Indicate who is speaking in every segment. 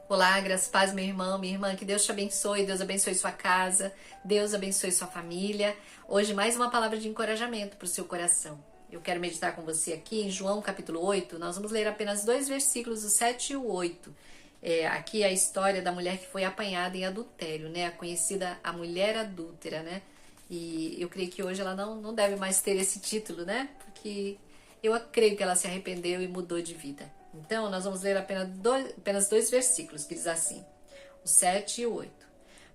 Speaker 1: Olá, graças a paz, meu irmão, minha irmã, que Deus te abençoe, Deus abençoe sua casa, Deus abençoe sua família. Hoje mais uma palavra de encorajamento para o seu coração. Eu quero meditar com você aqui em João capítulo 8, nós vamos ler apenas dois versículos, o 7 e o 8. Aqui é a história da mulher que foi apanhada em adultério, né? A conhecida a mulher adúltera, né? E eu creio que hoje ela não deve mais ter esse título, né? Porque eu creio que ela se arrependeu e mudou de vida. Então, nós vamos ler apenas dois versículos, que diz assim, o 7 e o 8.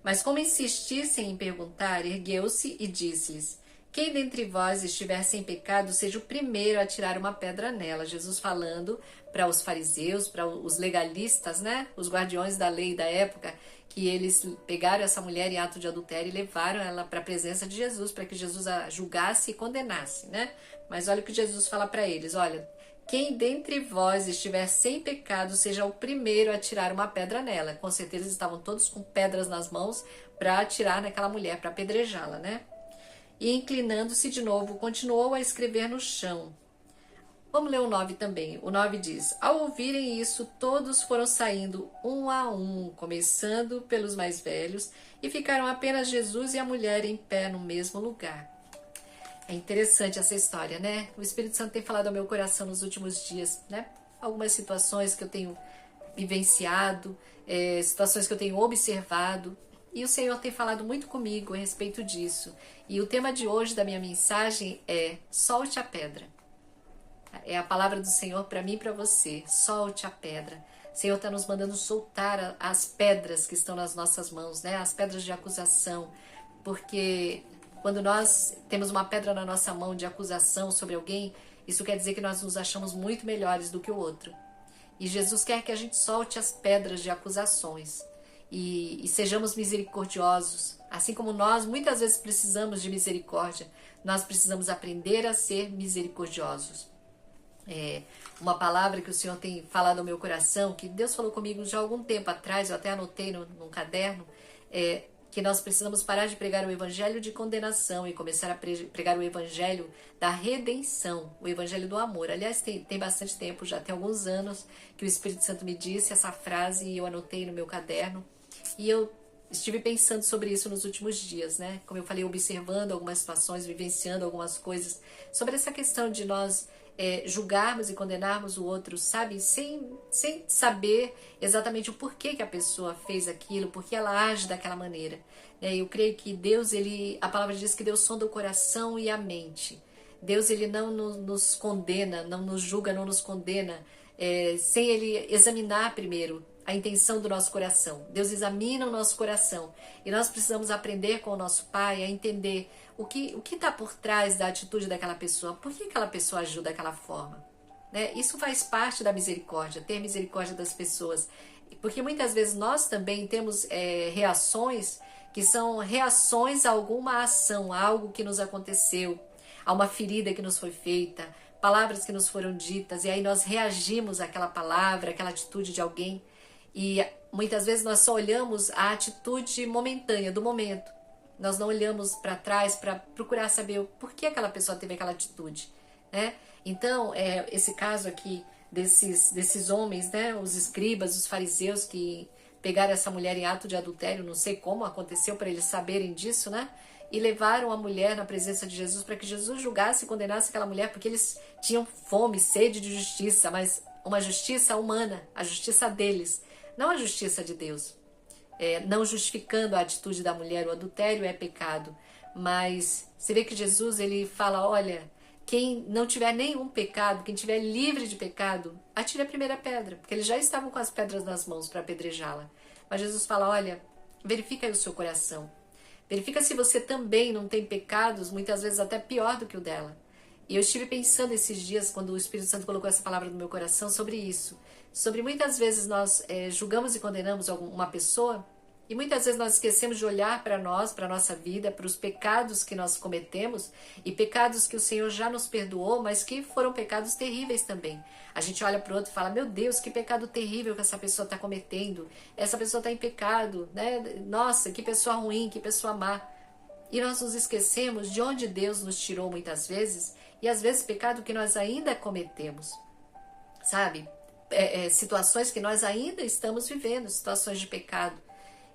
Speaker 1: Mas como insistissem em perguntar, ergueu-se e disse-lhes, quem dentre vós estiver sem pecado, seja o primeiro a tirar uma pedra nela. Jesus falando para os fariseus, para os legalistas, né? Os guardiões da lei da época, que eles pegaram essa mulher em ato de adultério e levaram ela para a presença de Jesus, para que Jesus a julgasse e condenasse, né? Mas olha o que Jesus fala para eles, olha, quem dentre vós estiver sem pecado, seja o primeiro a tirar uma pedra nela. Com certeza eles estavam todos com pedras nas mãos para atirar naquela mulher, para apedrejá-la, né? E inclinando-se de novo, continuou a escrever no chão. Vamos ler o 9 também. O 9 diz, ao ouvirem isso, todos foram saindo um a um, começando pelos mais velhos, e ficaram apenas Jesus e a mulher em pé no mesmo lugar. É interessante essa história, né? O Espírito Santo tem falado ao meu coração nos últimos dias, né? Algumas situações que eu tenho vivenciado, situações que eu tenho observado, e o Senhor tem falado muito comigo a respeito disso. E o tema de hoje da minha mensagem é solte a pedra. É a palavra do Senhor para mim e para você. Solte a pedra. O Senhor está nos mandando soltar as pedras que estão nas nossas mãos, né? As pedras de acusação, porque quando nós temos uma pedra na nossa mão de acusação sobre alguém, isso quer dizer que nós nos achamos muito melhores do que o outro. E Jesus quer que a gente solte as pedras de acusações e sejamos misericordiosos. Assim como nós muitas vezes precisamos de misericórdia, nós precisamos aprender a ser misericordiosos. Uma palavra que o Senhor tem falado ao meu coração, que Deus falou comigo já há algum tempo atrás, eu até anotei num caderno, que nós precisamos parar de pregar o evangelho de condenação e começar a pregar o evangelho da redenção, o evangelho do amor. Aliás, tem bastante tempo, já tem alguns anos que o Espírito Santo me disse essa frase e eu anotei no meu caderno. E eu estive pensando sobre isso nos últimos dias, né? Como eu falei, observando algumas situações, vivenciando algumas coisas, sobre essa questão de nós julgarmos e condenarmos o outro, sabe? Sem saber exatamente o porquê que a pessoa fez aquilo, porque ela age daquela maneira. Eu creio que Deus, a palavra diz que Deus sonda o coração e a mente. Deus, ele não nos condena, não nos julga, não nos condena, sem ele examinar primeiro a intenção do nosso coração. Deus examina o nosso coração e nós precisamos aprender com o nosso Pai a entender o que está por trás da atitude daquela pessoa, por que aquela pessoa agiu daquela forma. Né? Isso faz parte da misericórdia, ter misericórdia das pessoas, porque muitas vezes nós também temos reações que são reações a alguma ação, a algo que nos aconteceu, a uma ferida que nos foi feita, palavras que nos foram ditas, e aí nós reagimos àquela palavra, àquela atitude de alguém. E muitas vezes nós só olhamos a atitude momentânea, do momento. Nós não olhamos para trás para procurar saber por que aquela pessoa teve aquela atitude, né? Então, esse caso aqui desses homens, né? Os escribas, os fariseus que pegaram essa mulher em ato de adultério, não sei como aconteceu para eles saberem disso, né? E levaram a mulher na presença de Jesus para que Jesus julgasse e condenasse aquela mulher, porque eles tinham fome, sede de justiça, mas uma justiça humana, a justiça deles, não a justiça de Deus. Não justificando a atitude da mulher, o adultério é pecado, mas você vê que Jesus, ele fala, olha, quem não tiver nenhum pecado, quem tiver livre de pecado, atire a primeira pedra, porque eles já estavam com as pedras nas mãos para apedrejá-la. Mas Jesus fala, olha, verifica aí o seu coração, verifica se você também não tem pecados, muitas vezes até pior do que o dela. E eu estive pensando esses dias, quando o Espírito Santo colocou essa palavra no meu coração, sobre isso. Sobre muitas vezes nós julgamos e condenamos uma pessoa, e muitas vezes nós esquecemos de olhar para nós, para a nossa vida, para os pecados que nós cometemos, e pecados que o Senhor já nos perdoou, mas que foram pecados terríveis também. A gente olha para o outro e fala, meu Deus, que pecado terrível que essa pessoa está cometendo, essa pessoa está em pecado, né? Nossa, que pessoa ruim, que pessoa má. E nós nos esquecemos de onde Deus nos tirou muitas vezes, e às vezes pecado que nós ainda cometemos, sabe? situações que nós ainda estamos vivendo, situações de pecado.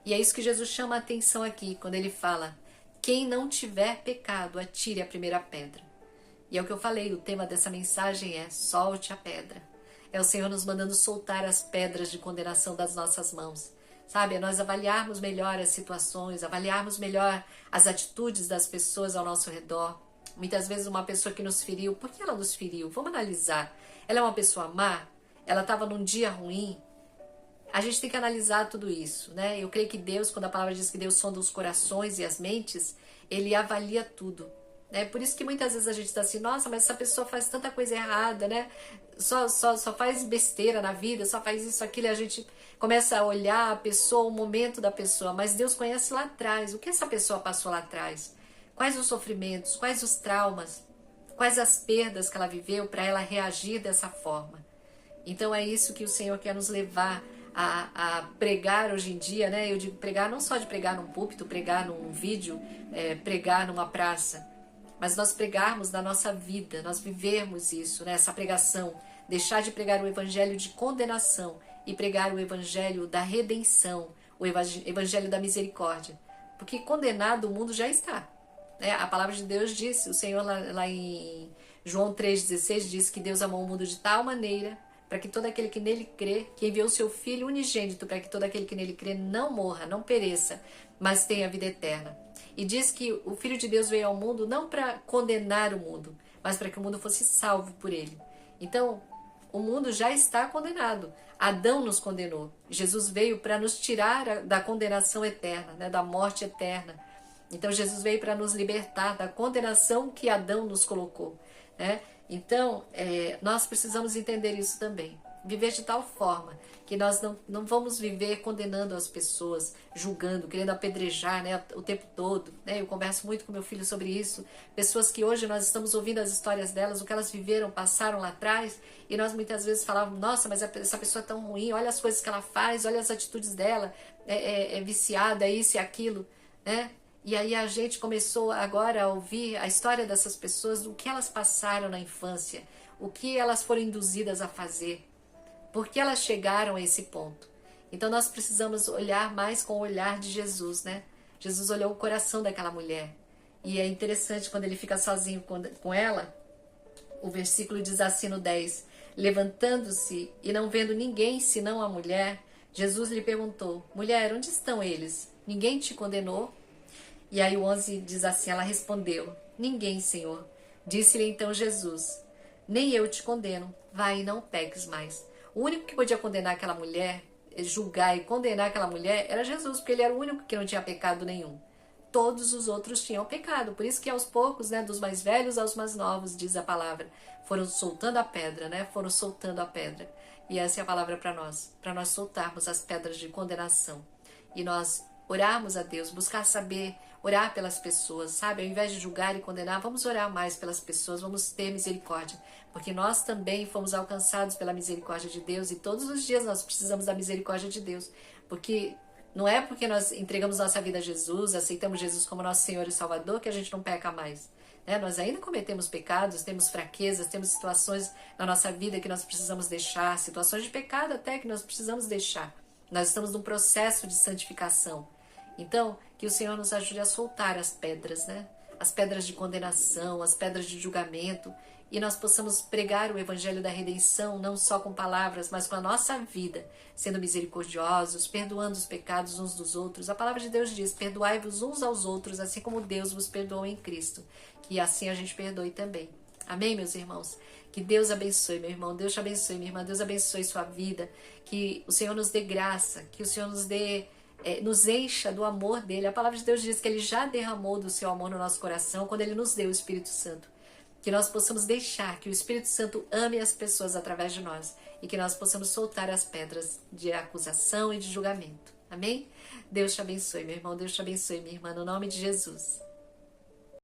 Speaker 1: E é isso que Jesus chama a atenção aqui, quando ele fala: quem não tiver pecado, atire a primeira pedra. E é o que eu falei, o tema dessa mensagem é: solte a pedra. É o Senhor nos mandando soltar as pedras de condenação das nossas mãos. Sabe, é nós avaliarmos melhor as situações, avaliarmos melhor as atitudes das pessoas ao nosso redor. Muitas vezes uma pessoa que nos feriu, por que ela nos feriu? Vamos analisar. Ela é uma pessoa má? Ela estava num dia ruim? A gente tem que analisar tudo isso, né? Eu creio que Deus, quando a palavra diz que Deus sonda os corações e as mentes, Ele avalia tudo. Né? Por isso que muitas vezes a gente está assim: nossa, mas essa pessoa faz tanta coisa errada, né? Só faz besteira na vida, só faz isso, aquilo, e a gente começa a olhar a pessoa, o momento da pessoa, mas Deus conhece lá atrás, o que essa pessoa passou lá atrás, quais os sofrimentos, quais os traumas, quais as perdas que ela viveu para ela reagir dessa forma. Então é isso que o Senhor quer nos levar a pregar hoje em dia, né? Eu digo pregar não só de pregar num púlpito, pregar num vídeo, pregar numa praça, mas nós pregarmos na nossa vida, nós vivermos isso, né? Essa pregação, deixar de pregar o evangelho de condenação e pregar o evangelho da redenção, o evangelho da misericórdia, porque condenado o mundo já está, né? A palavra de Deus diz, o Senhor lá em João 3,16 diz que Deus amou o mundo de tal maneira para que todo aquele que nele crê, que enviou o seu Filho unigênito, para que todo aquele que nele crê não morra, não pereça, mas tenha vida eterna. E diz que o Filho de Deus veio ao mundo não para condenar o mundo, mas para que o mundo fosse salvo por ele. Então, o mundo já está condenado. Adão nos condenou. Jesus veio para nos tirar da condenação eterna, né, da morte eterna. Então, Jesus veio para nos libertar da condenação que Adão nos colocou, né? Então, nós precisamos entender isso também. Viver de tal forma que nós não vamos viver condenando as pessoas, julgando, querendo apedrejar, né, o tempo todo. Né? Eu converso muito com meu filho sobre isso. Pessoas que hoje nós estamos ouvindo as histórias delas, o que elas viveram, passaram lá atrás, e nós muitas vezes falávamos: nossa, mas essa pessoa é tão ruim, olha as coisas que ela faz, olha as atitudes dela, é viciada, é isso e aquilo, né? E aí a gente começou agora a ouvir a história dessas pessoas, do que elas passaram na infância, o que elas foram induzidas a fazer, por que elas chegaram a esse ponto. Então nós precisamos olhar mais com o olhar de Jesus, né? Jesus olhou o coração daquela mulher. E é interessante quando ele fica sozinho com ela, o versículo diz assim no 10: levantando-se e não vendo ninguém senão a mulher, Jesus lhe perguntou: mulher, onde estão eles? Ninguém te condenou? E aí o 11 diz assim, ela respondeu: ninguém, Senhor. Disse-lhe então Jesus: nem eu te condeno, vai e não peques mais. O único que podia condenar aquela mulher, julgar e condenar aquela mulher, era Jesus, porque ele era o único que não tinha pecado nenhum. Todos os outros tinham pecado, por isso que aos poucos, né, dos mais velhos aos mais novos, diz a palavra, foram soltando a pedra, né, foram soltando a pedra. E essa é a palavra para nós soltarmos as pedras de condenação. E nós orarmos a Deus, buscar saber, orar pelas pessoas, sabe? Ao invés de julgar e condenar, vamos orar mais pelas pessoas, vamos ter misericórdia, porque nós também fomos alcançados pela misericórdia de Deus e todos os dias nós precisamos da misericórdia de Deus, porque não é porque nós entregamos nossa vida a Jesus, aceitamos Jesus como nosso Senhor e Salvador, que a gente não peca mais. Né? Nós ainda cometemos pecados, temos fraquezas, temos situações na nossa vida que nós precisamos deixar, situações de pecado até que nós precisamos deixar. Nós estamos num processo de santificação. Então, que o Senhor nos ajude a soltar as pedras, né? As pedras de condenação, as pedras de julgamento, e nós possamos pregar o evangelho da redenção, não só com palavras, mas com a nossa vida, sendo misericordiosos, perdoando os pecados uns dos outros. A palavra de Deus diz: perdoai-vos uns aos outros, assim como Deus vos perdoou em Cristo, que assim a gente perdoe também. Amém, meus irmãos? Que Deus abençoe, meu irmão, Deus te abençoe, minha irmã, Deus abençoe sua vida, que o Senhor nos dê graça, que o Senhor nos encha do amor dele. A palavra de Deus diz que ele já derramou do seu amor no nosso coração quando ele nos deu o Espírito Santo. Que nós possamos deixar que o Espírito Santo ame as pessoas através de nós e que nós possamos soltar as pedras de acusação e de julgamento. Amém? Deus te abençoe, meu irmão, Deus te abençoe, minha irmã, no nome de Jesus.